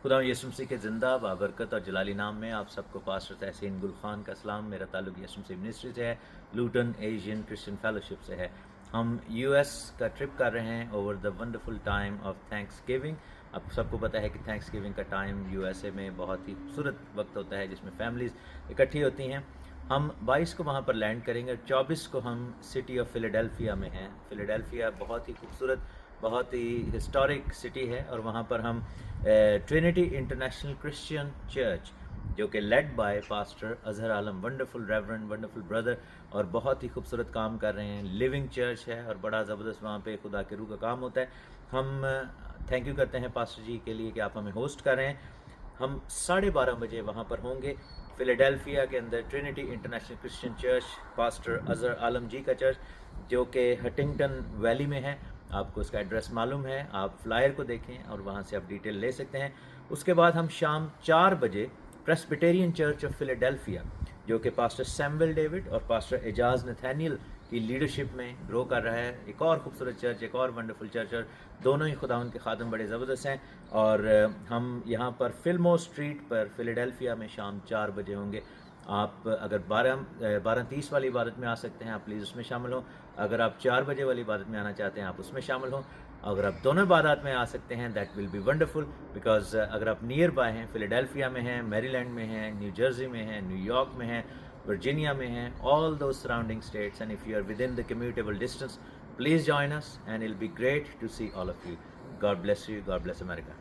خدا یسوع مسیح کے زندہ بابرکت اور جلالی نام میں آپ سب کو پاسٹر تحسین گل خان کا سلام. میرا تعلق یسوع مسیح منسٹری سے ہے, لوٹن ایشین کرسچن فیلوشپ سے ہے. ہم یو ایس کا ٹرپ کر رہے ہیں over the wonderful time of thanks giving. آپ سب کو پتہ ہے کہ تھینکس گیونگ کا ٹائم یو ایس اے میں بہت ہی خوبصورت وقت ہوتا ہے جس میں فیملیز اکٹھی ہوتی ہیں. ہم 22 کو وہاں پر لینڈ کریں گے اور 24 کو ہم سٹی آف فیلاڈیلفیا میں ہیں. فیلاڈیلفیا بہت ہی خوبصورت, بہت ہی ہسٹورک سٹی ہے, اور وہاں پر ہم ٹرینٹی انٹرنیشنل کرسچین چرچ جو کہ led by pastor Azhar Alam, wonderful reverend, wonderful brother, اور بہت ہی خوبصورت کام کر رہے ہیں. لیونگ چرچ ہے اور بڑا زبردست وہاں پہ خدا کے روح کا کام ہوتا ہے. ہم تھینک یو کرتے ہیں پاسٹر جی کے لیے کہ آپ ہمیں ہوسٹ کر رہے ہیں. ہم 12:30 بجے وہاں پر ہوں گے فیلاڈیلفیا کے اندر, Trinity International Christian church, pastor Azhar Alam ji کا چرچ جو کہ ہٹنگٹن ویلی میں ہے. آپ کو اس کا ایڈریس معلوم ہے, آپ فلائر کو دیکھیں اور وہاں سے آپ ڈیٹیل لے سکتے ہیں. اس کے بعد ہم شام 4 بجے پریسبیٹیرین چرچ آف فیلاڈیلفیا جو کہ پاسٹر سیمویل ڈیوڈ اور پاسٹر اعجاز نتھینیل کی لیڈرشپ میں گرو کر رہا ہے. ایک اور خوبصورت چرچ, ایک اور ونڈرفل چرچ, اور دونوں ہی خداوند کے خادم بڑے زبردست ہیں. اور ہم یہاں پر فلمو اسٹریٹ پر فیلاڈیلفیا میں شام 4 بجے ہوں گے. آپ اگر 12:30 والی عبادت میں آ سکتے ہیں آپ پلیز اس میں شامل ہوں. اگر آپ 4 بجے والی عبادت میں آنا چاہتے ہیں آپ اس میں شامل ہوں. اگر آپ دونوں عبادات میں آ سکتے ہیں that will be wonderful, because اگر آپ نیئر بائی ہیں, فیلاڈیلفیا میں ہیں, میری لینڈ میں ہیں, نیو جرسی میں ہیں, نیو یارک میں ہیں, ورجینیا میں ہیں, all those surrounding states, and if you are within the commutable distance, please join us and it'll be great to see all of you. God bless you. God bless America.